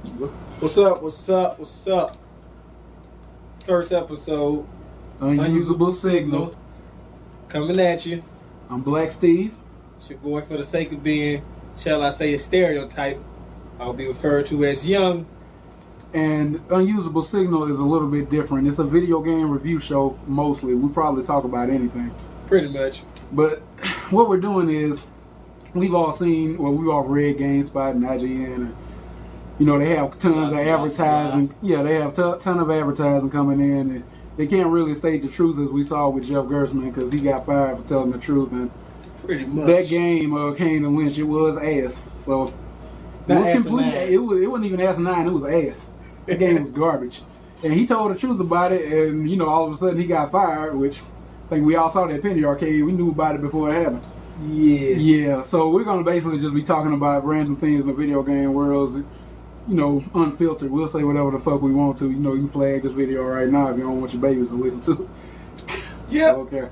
What's up? What's up? What's up? First episode, Unusable Signal. coming at you. I'm Black Steve. It's your boy, for the sake of being, shall I say, a stereotype, I'll be referred to as young. And Unusable Signal is a little bit different. It's a video game review show, mostly. We probably talk about anything. Pretty much. But what we're doing is, we've all seen, well, we've all read GameSpot and IGN, and, you know, they have tons of advertising. Yeah, they have ton of advertising coming in, and they can't really state the truth, as we saw with Jeff Gerstmann, because he got fired for telling the truth. And pretty much. that game came to Lynch. It was ass. So it was complete. It wasn't even asinine. It was ass. The game was garbage. And he told the truth about it, and, you know, all of a sudden he got fired, which I think we all saw that Penny Arcade. We knew about it before it happened. Yeah. Yeah, so we're going to basically just be talking about random things in the video game world, you know, unfiltered. We'll say whatever the fuck we want to. You know, you flag this video right now if you don't want your babies to listen to it. Yeah. Okay.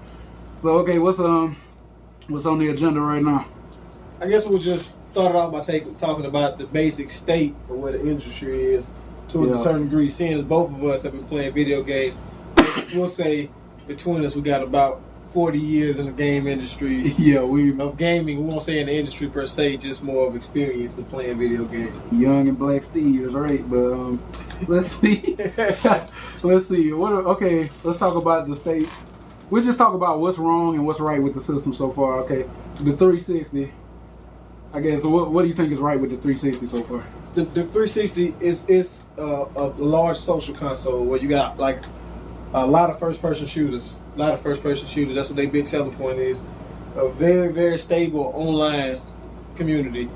So, okay, what's on the agenda right now? I guess we'll just start off by talking about the basic state of where the industry is to a certain degree, seeing as both of us have been playing video games. We'll say between us we got about 40 years in the game industry. Yeah, of gaming. We won't say in the industry per se, just more of experience of playing video games. Young and Black Steve is right, but let's see. Let's see. Okay, let's talk about the state. We'll just talk about what's wrong and what's right with the system so far. Okay, the 360. I guess what do you think is right with the 360 so far? The 360 is a large social console where you got like a lot of first-person shooters. That's what their big selling point is. A very, very stable online community.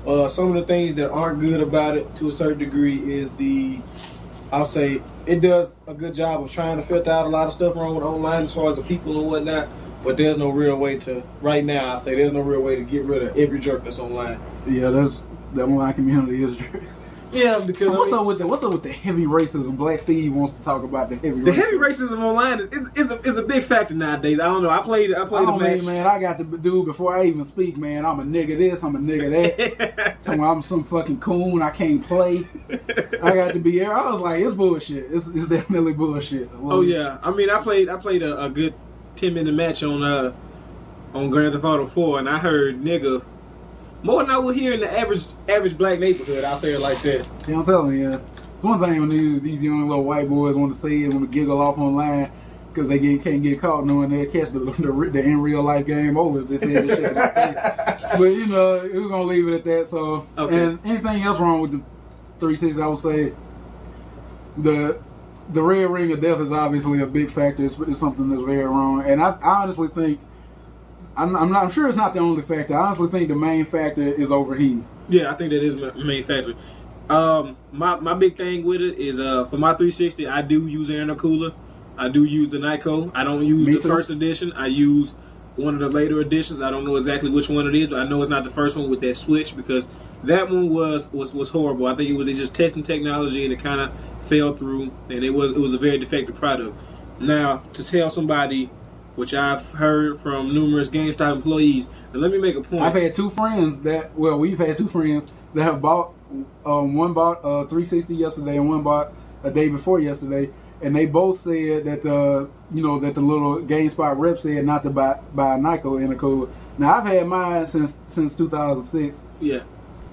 Some of the things that aren't good about it to a certain degree is I'll say it does a good job of trying to filter out a lot of stuff wrong with online as far as the people and whatnot. But there's no real way to, right now, I say there's no real way to get rid of every jerk that's online. Yeah, the online community is jerks. Yeah, because what's up with the heavy racism? Black Steve wants to talk about the heavy. The heavy racism online is a big factor nowadays. I don't know. I played a match. Man, I got to do before I even speak. Man, I'm a nigga this, I'm a nigga that. So I'm some fucking coon. I can't play. I got to be here. I was like, it's bullshit. It's definitely bullshit. Oh yeah. I mean, I played a good 10-minute match on Grand Theft Auto 4, and I heard nigga more than I would hear in the average black neighborhood. I'll say it like that. Yeah, I'm telling you. It's one thing when these young little white boys want to say it, want to giggle off online because they can't get caught knowing they'll catch the in real life game over if they say this shit. But you know, we're gonna leave it at that. So, okay. And anything else wrong with the 360? I would say the red ring of death is obviously a big factor. It's something that's very wrong, and I honestly think. I'm sure it's not the only factor. I honestly think the main factor is overheating. Yeah, I think that is the main factor. My big thing with it is for my 360, I do use an intercooler. I do use the Nyko. I don't use the first edition. I use one of the later editions. I don't know exactly which one it is, but I know it's not the first one with that switch, because that one was horrible. I think they just testing technology and it kind of fell through, and it was a very defective product. Now, to tell somebody, which I've heard from numerous GameStop employees. And let me make a point. We've had two friends that have bought, one bought a 360 yesterday and one bought a day before yesterday, and they both said that the little GameSpot rep said not to buy a Nyko intercooler. Now I've had mine since 2006. Yeah.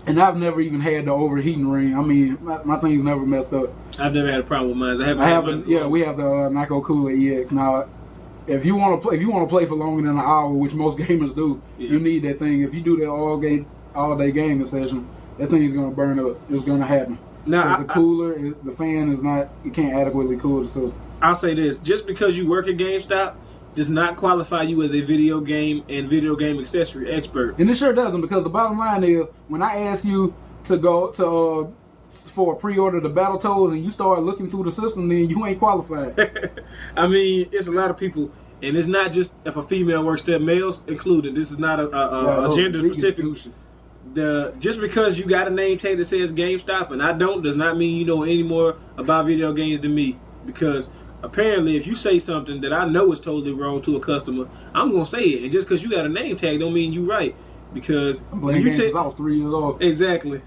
And I've never even had the overheating ring. I mean, my thing's never messed up. I've never had a problem with mine. Yeah, we have the Nyko Cooler EX now. If you want to play for longer than an hour, which most gamers do, you need that thing. If you do that all day gaming session, that thing is gonna burn up. It's gonna happen. Now the cooler, the fan is not. You can't adequately cool the system. I'll say this: just because you work at GameStop does not qualify you as a video game and video game accessory expert. And it sure doesn't, because the bottom line is, when I ask you to go to for a pre-order the Battletoads and you start looking through the system, then you ain't qualified. I mean, it's a lot of people, and it's not just if a female works there, males included. This is not a gender specific. Just because you got a name tag that says GameStop and I don't, does not mean you know any more about video games than me. Because apparently, if you say something that I know is totally wrong to a customer, I'm gonna say it. And just because you got a name tag don't mean you right. Because I'm playing games since I was 3 years old. Exactly.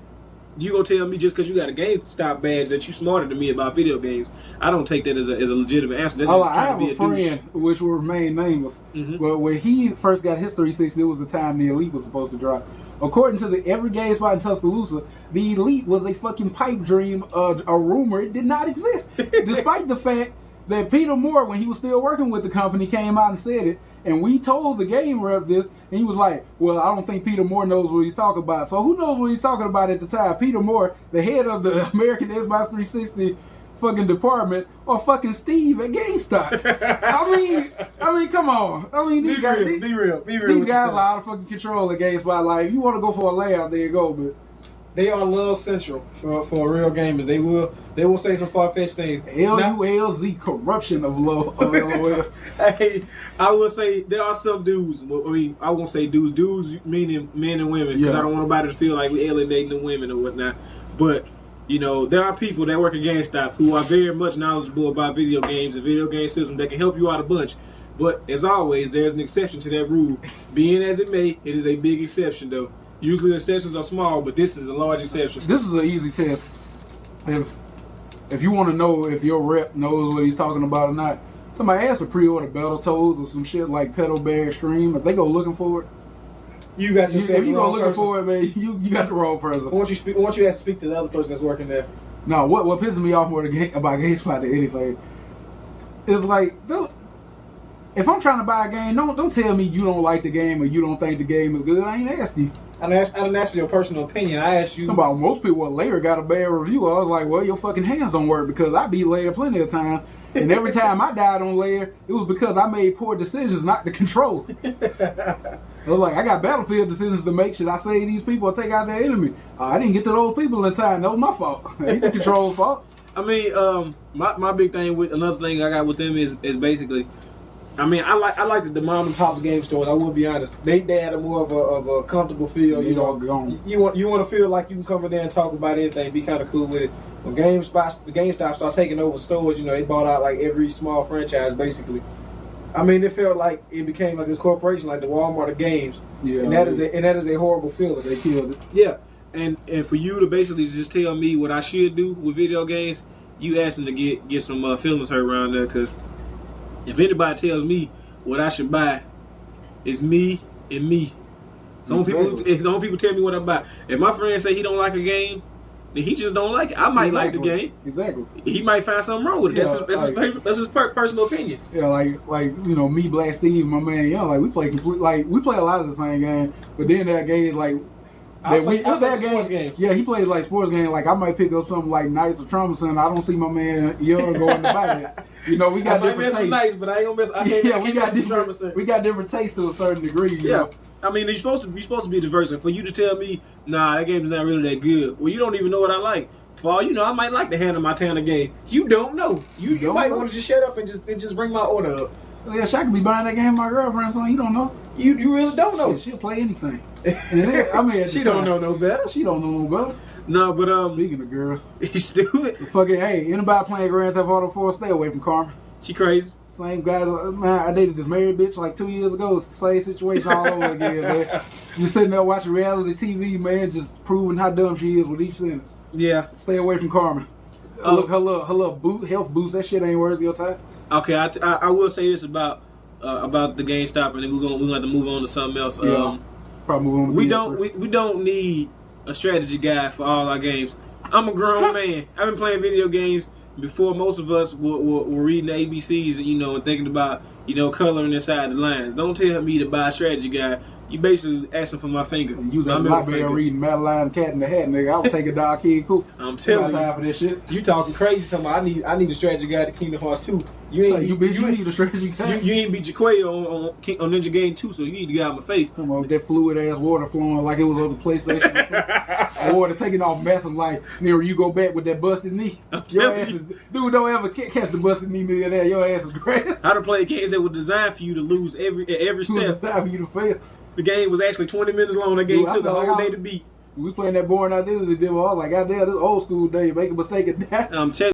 you gonna tell me just because you got a GameStop badge that you smarter than me about video games? I don't take that as a legitimate answer. That's just I trying have to be a friend, which will remain nameless, but when he first got his 360, it was the time the Elite was supposed to drop. According to the every game spot in Tuscaloosa, the Elite was a fucking pipe dream, a rumor. It did not exist, despite the fact that Peter Moore, when he was still working with the company, came out and said it. And we told the game rep this, and he was like, well, I don't think Peter Moore knows what he's talking about. So who knows what he's talking about at the time? Peter Moore, the head of the American Xbox 360 fucking department, or fucking Steve at GameStop. I mean, come on. I mean, these guys, be real. These guys are out of fucking control at GameSpot. Like, if you want to go for a layout, there you go, but they are love central for real gamers. They will say some far-fetched things. LULZ, corruption of LOL. Hey, I will say there are some dudes. I mean, I won't say dudes. Dudes meaning men and women, because I don't want nobody to feel like we alienating the women or whatnot. But you know, there are people that work at GameStop who are very much knowledgeable about video games and video game systems that can help you out a bunch. But as always, there's an exception to that rule. Being as it may, it is a big exception, though. Usually the exceptions are small, but this is a large exception. This is an easy test. If you want to know if your rep knows what he's talking about or not, somebody ask to pre-order Battletoads or some shit like Pedal Bear Extreme. If they go looking for it, you got yourself. If you go looking for it, man, you got the wrong person. Once you have to speak to the other person that's working there. No, what pisses me off more about GameSpot than anything is like, if I'm trying to buy a game, don't tell me you don't like the game or you don't think the game is good. I ain't asked you. I didn't ask for your personal opinion. I asked you about most people. What Lair got a bad review. I was like, well, your fucking hands don't work, because I beat Lair plenty of times, and every time I died on Lair, it was because I made poor decisions, not the control. I was like, I got Battlefield decisions to make. Should I save these people or take out their enemy? I didn't get to those people in time. That was my fault. It ain't the control's fault. I mean, my big thing with another thing I got with them is basically, I mean, I like the mom and pop's game stores. I will be honest. They had a more of a comfortable feel. You know, you want to feel like you can come in there and talk about anything. Be kind of cool with it. When the GameStop start taking over stores, you know, they bought out like every small franchise basically. I mean, it felt like it became like this corporation, like the Walmart of games. Yeah, and that is a horrible feeling. They killed it. Yeah, and for you to basically just tell me what I should do with video games, you asking to get some feelings hurt around there, because if anybody tells me what I should buy, it's me and me. Some people tell me what I buy. If my friend say he don't like a game, then he just don't like it. I might like the game. Exactly. He might find something wrong with it. That's his personal opinion. Yeah, like you know, me, Black Steve, my man, yeah, like we play a lot of the same game, but then that game is like. I play sports games. Yeah, he plays like sports games. Like I might pick up something like Knights of Traumason. I don't see my man Young going to buy that. You know, we got different tastes. Nice, but I ain't gonna miss. We got different tastes to a certain degree. You know? I mean, you're supposed to be diverse. And for you to tell me, nah, that game is not really that good. Well, you don't even know what I like. For all you know, I might like the Hannah Montana game. You don't know. You might want to just shut up and just bring my order up. Yeah, I could be buying that game with my girlfriend, so you don't know. You really don't know. Yeah, she'll play anything. I mean, she don't know no better. She don't know no better. No, but speaking of girls, you stupid. Fucking hey, anybody playing Grand Theft Auto 4, stay away from Carmen. She crazy. Same guys, man. I dated this married bitch like 2 years ago. It's the same situation all over again, man. Just sitting there watching reality TV, man, just proving how dumb she is with each sentence. Yeah. Stay away from Carmen. Look, her little health boost. That shit ain't worth your time. Okay, I will say this about the GameStop, and then we're gonna have to move on to something else. Yeah, probably move on. We don't need a strategy guide for all our games. I'm a grown man. I've been playing video games before most of us were reading the ABCs, you know, and thinking about, you know, coloring inside the lines. Don't tell me to buy a strategy guide. You basically asking for my finger. You was at the library reading Madeline Cat in the Hat, nigga. I would take a Dog Kid Cool. I'm telling you. Time for this shit. You talking crazy? Talking about I need a strategy guide to Kingdom Hearts 2. You need a strategy guide. You ain't beat Jaquay on Ninja Game 2, so you need to get out of my face. Come on, with that fluid ass water flowing like it was on the PlayStation. Water taking off massive, like, you know, you go back with that busted knee. Your ass is, dude, don't ever catch the busted knee there. Your ass is great. How to play games that were designed for you to lose every step. Designed for you to fail. The game was actually 20 minutes long. That game took the whole day to beat. We playing that boring identity deal. I was like, goddamn, this old school day, make a mistake at that. I'm telling you.